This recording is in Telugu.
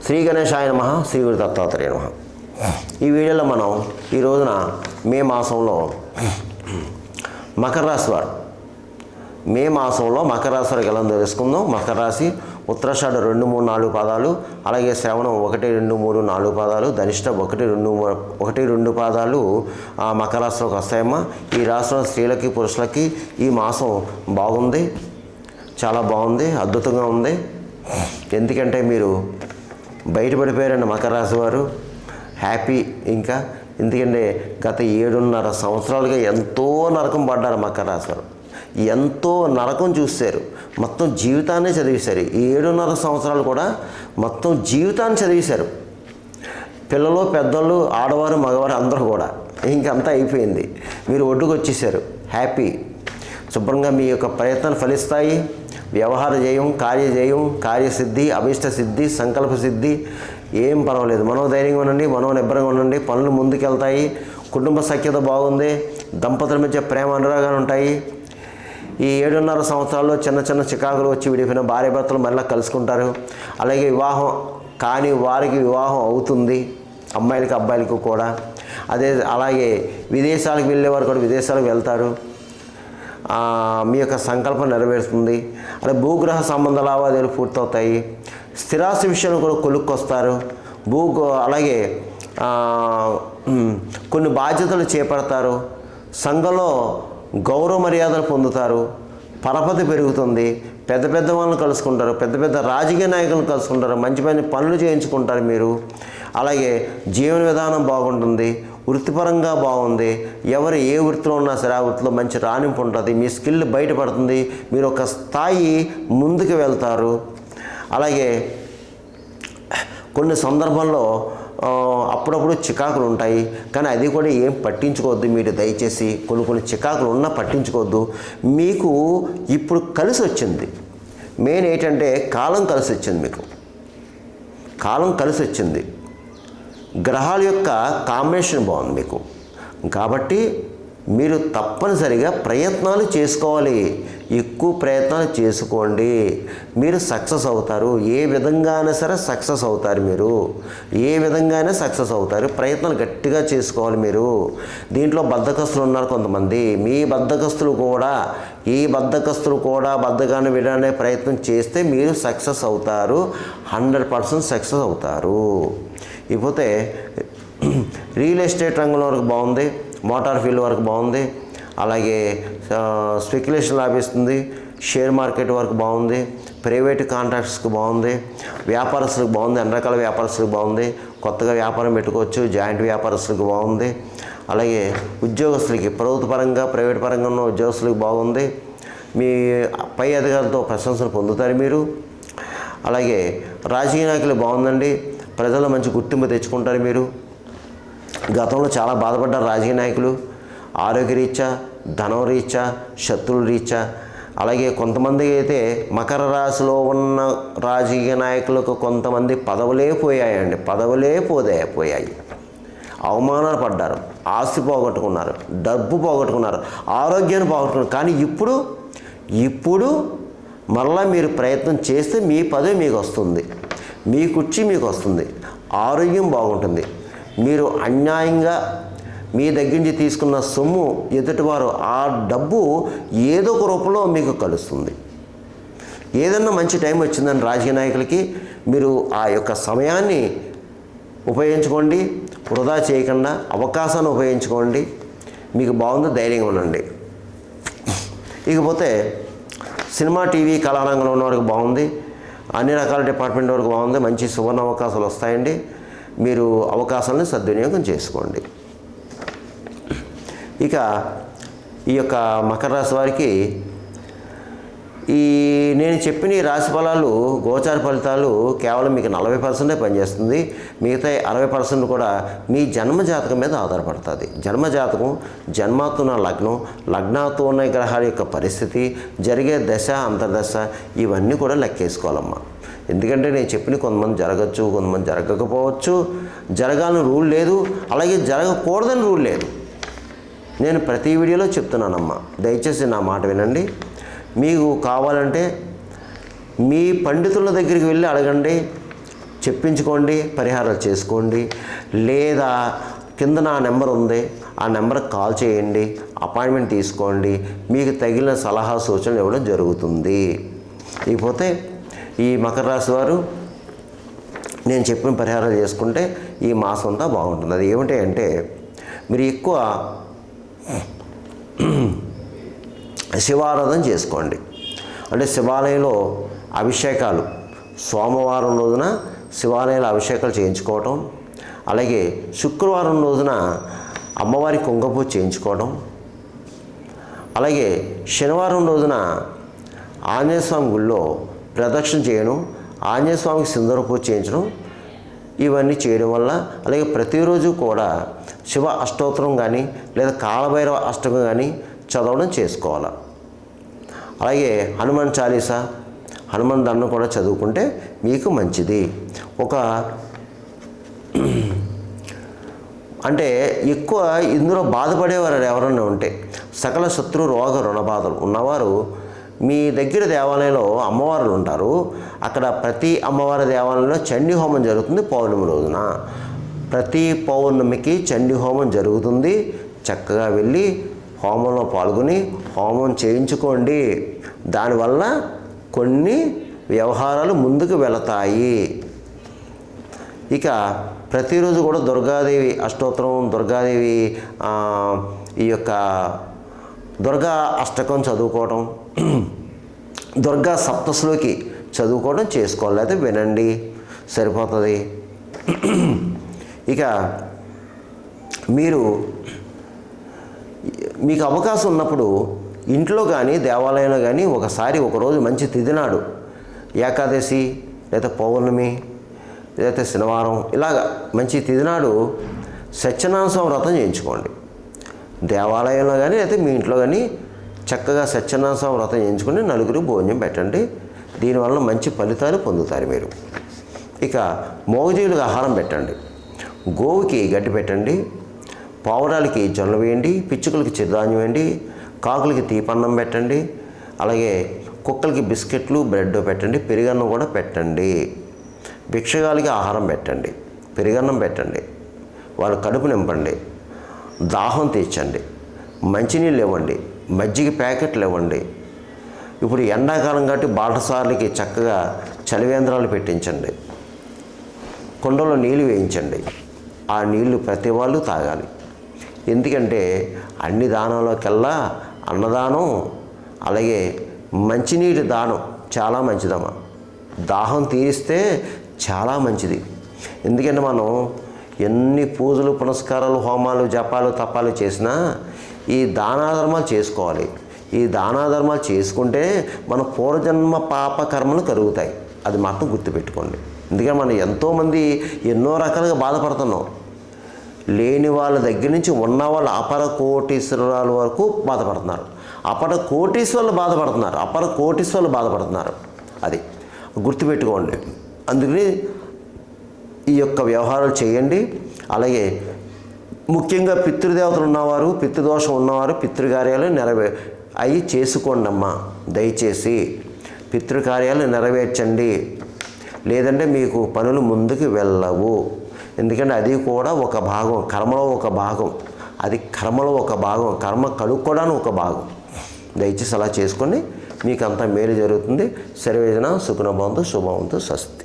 శ్రీ గణేశాయ నమః, శ్రీ గురు దత్తాత్రేయ నమః. ఈ వీడియోలో మనం ఈ రోజున మే మాసంలో మకర రాశి వారు మే మాసంలో మకర రాశి వారికి ఎలా తెలుసుకుందాం. మకర రాశి ఉత్తరాషాఢ 2, 3, 4 పాదాలు, అలాగే శ్రవణం 1, 2, 3, 4 పాదాలు, ధనిష్ట 1, 2 పాదాలు మకర రాశిలోకి వస్తాయమ్మా. ఈ రాశిలో స్త్రీలకి పురుషులకి ఈ మాసం బాగుంది, చాలా బాగుంది, అద్భుతంగా ఉంది. ఎందుకంటే మీరు బయటపడిపోయారండి మకర రాశి వారు, హ్యాపీ. ఇంకా ఎందుకంటే గత 7.5 సంవత్సరాలుగా ఎంతో నరకం పడ్డారు మకర రాశి వారు, ఎంతో నరకం చూశారు, మొత్తం జీవితాన్ని చదివేశారు. ఈ 7.5 సంవత్సరాలు కూడా మొత్తం జీవితాన్ని చదివేశారు. పిల్లలు, పెద్దలు, ఆడవారు, మగవారు అందరూ కూడా ఇంకంతా అయిపోయింది. మీరు ఒడ్డుకు వచ్చేసారు, హ్యాపీ. శుభ్రంగా మీ యొక్క ప్రయత్నాలు ఫలిస్తాయి. వ్యవహార జయం, కార్యజయం, కార్యసిద్ధి, అభిష్ట సిద్ధి, సంకల్ప సిద్ధి, ఏం పర్వాలేదు. మనోధైర్యంగా ఉండండి, మనోనిబ్బరంగా ఉండండి, పనులు ముందుకెళ్తాయి. కుటుంబ సఖ్యత బాగుంది, దంపతుల మధ్య ప్రేమ అనురాగాలు ఉంటాయి. ఈ 7.5 సంవత్సరాల్లో చిన్న చిన్న చికాకులు వచ్చి విడిపోయిన భార్యాభర్తలు మళ్ళీ కలుసుకుంటారు. అలాగే వివాహం కానీ వారికి వివాహం అవుతుంది, అమ్మాయిలకి అబ్బాయిలకు కూడా. అలాగే విదేశాలకు వెళ్ళేవారు కూడా విదేశాలకు వెళ్తారు. మీ యొక్క సంకల్పం నెరవేరుతుంది. అలాగే భూగ్రహ సంబంధ లావాదేవీలు పూర్తవుతాయి. స్థిరాస్తి విషయంలో కూడా కొలుక్కొస్తారు. అలాగే కొన్ని బాధ్యతలు చేపడతారు. సంఘంలో గౌరవ మర్యాదలు పొందుతారు. పరపతి పెరుగుతుంది. పెద్ద పెద్ద వాళ్ళని కలుసుకుంటారు, పెద్ద పెద్ద రాజకీయ నాయకులను కలుసుకుంటారు, మంచి మంచి పనులు చేయించుకుంటారు మీరు. అలాగే జీవన విధానం బాగుంటుంది, వృత్తిపరంగా బాగుంది. ఎవరు ఏ వృత్తిలో ఉన్నా సరే ఆ వృత్తిలో మంచి రాణింపు ఉంటుంది. మీ స్కిల్ బయటపడుతుంది, మీరు ఒక స్థాయి ముందుకు వెళ్తారు. అలాగే కొన్ని సందర్భాల్లో అప్పుడప్పుడు చికాకులు ఉంటాయి, కానీ అది కూడా ఏం పట్టించుకోవద్దు మీరు దయచేసి. కొన్ని చికాకులు ఉన్నా పట్టించుకోవద్దు. మీకు ఇప్పుడు కలిసి వచ్చింది. మెయిన్ ఏంటంటే కాలం కలిసి వచ్చింది. మీకు కాలం కలిసి వచ్చింది. గ్రహాల యొక్క కాంబినేషన్ బాగుంది మీకు. కాబట్టి మీరు తప్పనిసరిగా ప్రయత్నాలు చేసుకోవాలి. ఎక్కువ ప్రయత్నాలు చేసుకోండి, మీరు సక్సెస్ అవుతారు. ఏ విధంగా అయినా సరే సక్సెస్ అవుతారు. మీరు ఏ విధంగా అయినా సక్సెస్ అవుతారు. ప్రయత్నాలు గట్టిగా చేసుకోవాలి మీరు. దీంట్లో బద్ధకస్తులు ఉన్నారు కొంతమంది. ఈ బద్ధకస్తులు కూడా బద్ధకాన్ని విడనే ప్రయత్నం చేస్తే మీరు సక్సెస్ అవుతారు, 100% సక్సెస్ అవుతారు. ఇకపోతే రియల్ ఎస్టేట్ రంగంలో వరకు బాగుంది, మోటార్ ఫీల్డ్ వరకు బాగుంది, అలాగే స్పెక్యులేషన్ లాభిస్తుంది, షేర్ మార్కెట్ వరకు బాగుంది, ప్రైవేట్ కాంట్రాక్ట్స్కి బాగుంది, వ్యాపారస్తులకు బాగుంది, అన్ని రకాల వ్యాపారస్తులకు బాగుంది. కొత్తగా వ్యాపారం పెట్టుకోవచ్చు, జాయింట్ వ్యాపారస్తులకు బాగుంది. అలాగే ఉద్యోగస్తులకి ప్రభుత్వ పరంగా, ప్రైవేట్ పరంగా ఉన్న ఉద్యోగస్తులకు బాగుంది. మీ పై అధికారులతో ప్రశంసలు పొందుతారు మీరు. అలాగే రాజకీయ నాయకులు బాగుందండి, ప్రజల్లో మంచి గుర్తింపు తెచ్చుకుంటారు మీరు. గతంలో చాలా బాధపడ్డారు రాజకీయ నాయకులు, ఆరోగ్యరీత్యా, ధనం రీత్యా, శత్రువుల రీత్యా. అలాగే కొంతమంది అయితే మకర రాశిలో ఉన్న రాజకీయ నాయకులకు కొంతమంది పదవులే పోయాయి, అవమానాలు పడ్డారు, ఆస్తి పోగొట్టుకున్నారు, డబ్బు పోగొట్టుకున్నారు, ఆరోగ్యాన్ని పోగొట్టుకున్నారు. కానీ ఇప్పుడు మరలా మీరు ప్రయత్నం చేస్తే మీ పదవి మీకు వస్తుంది, మీ కుర్చీ మీకు వస్తుంది, ఆరోగ్యం బాగుంటుంది. మీరు అన్యాయంగా మీ దగ్గర నుంచి తీసుకున్న సొమ్ము ఎదుటివారు ఆ డబ్బు ఏదో ఒక రూపంలో మీకు కలుస్తుంది. ఏదన్నా మంచి టైం వచ్చిందని రాజకీయ నాయకులకి మీరు ఆ యొక్క సమయాన్ని ఉపయోగించుకోండి, వృధా చేయకుండా అవకాశాన్ని ఉపయోగించుకోండి. మీకు బాగుంది, ధైర్యంగా ఉండండి. ఇకపోతే సినిమా, టీవీ, కళారంగంలో ఉన్న వరకు బాగుంది, అన్ని రకాల డిపార్ట్మెంట్ వరకు బాగుంది. మంచి సువర్ణ అవకాశాలు వస్తాయండి. మీరు అవకాశాలను సద్వినియోగం చేసుకోండి. ఇక ఈ యొక్క మకర రాశి వారికి నేను చెప్పిన ఈ రాశి ఫలాలు, గోచార ఫలితాలు కేవలం మీకు 40% పనిచేస్తుంది. మిగతా 60% కూడా మీ జన్మజాతకం మీద ఆధారపడుతుంది. జన్మజాతకం, జన్మాతో ఉన్న లగ్నం, లగ్నాతో ఉన్న గ్రహాల యొక్క పరిస్థితి, జరిగే దశ, అంతర్దశ, ఇవన్నీ కూడా లెక్కేసుకోవాలమ్మా. ఎందుకంటే నేను చెప్పిన కొంతమంది జరగచ్చు, కొంతమంది జరగకపోవచ్చు. జరగాలని రూల్ లేదు, అలాగే జరగకూడదని రూల్ లేదు. నేను ప్రతి వీడియోలో చెప్తున్నానమ్మా, దయచేసి నా మాట వినండి. మీకు కావాలంటే మీ పండితుల దగ్గరికి వెళ్ళి అడగండి, చెప్పించుకోండి, పరిహారాలు చేసుకోండి. లేదా కింద నా నెంబర్ ఉంది, ఆ నెంబర్కి కాల్ చేయండి, అపాయింట్మెంట్ తీసుకోండి, మీకు తగిన సలహా సూచనలు ఇవ్వడం జరుగుతుంది. ఇకపోతే ఈ మకర రాశి వారు నేను చెప్పిన పరిహారాలు చేసుకుంటే ఈ మాసం అంతా బాగుంటుంది. అది ఏమిటి అంటే మీరు ఎక్కువ శివారాధన చేసుకోండి. అంటే శివాలయంలో అభిషేకాలు, సోమవారం రోజున శివాలయంలో అభిషేకాలు చేయించుకోవటం, అలాగే శుక్రవారం రోజున అమ్మవారి కుంకుమ చేయించుకోవడం, అలాగే శనివారం రోజున ఆంజనేయ స్వామి గుళ్ళో ప్రదక్షిణ చేయడం, ఆంజనేయ స్వామికి సింధూర పూజ చేయించడం, ఇవన్నీ చేయడం వల్ల, అలాగే ప్రతిరోజు కూడా శివ అష్టోత్తరం కానీ లేదా కాలభైరవ అష్టకం కానీ చదవడం చేసుకోవాలి. అలాగే హనుమాన్ చాలీసా, హనుమాన్ దండం కూడా చదువుకుంటే మీకు మంచిది. అంటే ఎక్కువ ఇందులో బాధపడేవారు ఎవరన్నా ఉంటే, సకల శత్రు రోగ రుణబాధలు ఉన్నవారు మీ దగ్గర దేవాలయంలో అమ్మవారులు ఉంటారు. అక్కడ ప్రతి అమ్మవారి దేవాలయంలో చండీ హోమం జరుగుతుంది పౌర్ణమి రోజున. ప్రతి పౌర్ణమికి చండీ హోమం జరుగుతుంది. చక్కగా వెళ్ళి హోమంలో పాల్గొని హోమం చేయించుకోండి. దానివల్ల కొన్ని వ్యవహారాలు ముందుకు వెళతాయి. ఇక ప్రతిరోజు కూడా దుర్గాదేవి అష్టోత్తరం, దుర్గాదేవి ఈ యొక్క దుర్గా అష్టకం చదువుకోవడం, దుర్గా సప్తశ్లోకి చదువుకోవడం చేసుకోవాలి. అయితే వినండి, సరిపోతుంది. ఇక మీకు అవకాశం ఉన్నప్పుడు ఇంట్లో కానీ దేవాలయంలో కానీ ఒకరోజు మంచి తిథి నాడు, ఏకాదశి లేదా పౌర్ణమి లేదా శనివారం, ఇలాగ మంచి తిథి నాడు సత్యనారాయణ స్వామి వ్రతం చేయించుకోండి. దేవాలయంలో కానీ లేదా మీ ఇంట్లో కానీ చక్కగా సత్యనారాయణ స్వామి వ్రతం చేయించుకొని నలుగురు భోజనం పెట్టండి. దీనివల్ల మంచి ఫలితాలు పొందుతారు మీరు. ఇక మోగజీవులకు ఆహారం పెట్టండి, గోవుకి గడ్డి పెట్టండి, పావురాలకి జొన్నలు వేయండి, పిచ్చుకలకి చిరుధాన్యం వేయండి, కాకులకి తీపన్నం పెట్టండి, అలాగే కుక్కలకి బిస్కెట్లు బ్రెడ్ పెట్టండి, పెరుగన్నం కూడా పెట్టండి. భిక్షగాలకి ఆహారం పెట్టండి, పెరుగన్నం పెట్టండి, వాళ్ళ కడుపు నింపండి, దాహం తీర్చండి, మంచినీళ్ళు ఇవ్వండి, మజ్జిగ ప్యాకెట్లు ఇవ్వండి. ఇప్పుడు ఎండాకాలం కాబట్టి బాటసార్లకి చక్కగా చలివేంద్రాలు పెట్టించండి, కుండలో నీళ్ళు వేయించండి. ఆ నీళ్లు ప్రతి వాళ్ళు తాగాలి. ఎందుకంటే అన్ని దానంలోకెల్లా అన్నదానం, అలాగే మంచినీటి దానం చాలా మంచిదమ్మా. దాహం తీరిస్తే చాలా మంచిది. ఎందుకంటే మనం ఎన్ని పూజలు, పునస్కారాలు, హోమాలు, జపాలు, తపాలు చేసినా ఈ దానాధర్మాలు చేసుకోవాలి. ఈ దానాధర్మాలు చేసుకుంటే మన పూర్వజన్మ పాప కర్మలు కరుగుతాయి. అది మాత్రం గుర్తుపెట్టుకోండి. ఎందుకంటే మనం ఎంతోమంది ఎన్నో రకాలుగా బాధపడుతున్నాం. లేని వాళ్ళ దగ్గర నుంచి ఉన్న వాళ్ళు అపర కోటీశ్వరాల వరకు బాధపడుతున్నారు. అపర కోటీశ్వరులు బాధపడుతున్నారు. అది గుర్తుపెట్టుకోండి. అందుకని ఈ యొక్క వ్యవహారాలు చేయండి. అలాగే ముఖ్యంగా పితృదేవతలు ఉన్నవారు, పితృదోషం ఉన్నవారు పితృకార్యాలు అవి చేసుకోండి అమ్మా. దయచేసి పితృకార్యాలు నెరవేర్చండి. లేదంటే మీకు పనులు ముందుకు వెళ్ళవు. ఎందుకంటే అది కూడా ఒక భాగం, కర్మలో ఒక భాగం. కర్మ కడుక్కోవడానికి ఒక భాగం. దయచేసి అలా చేసుకోండి. మీకు అంతా మేలు జరుగుతుంది. సర్వేజన సుఖినో భవంతు, శుభవంతు, స్వస్తి.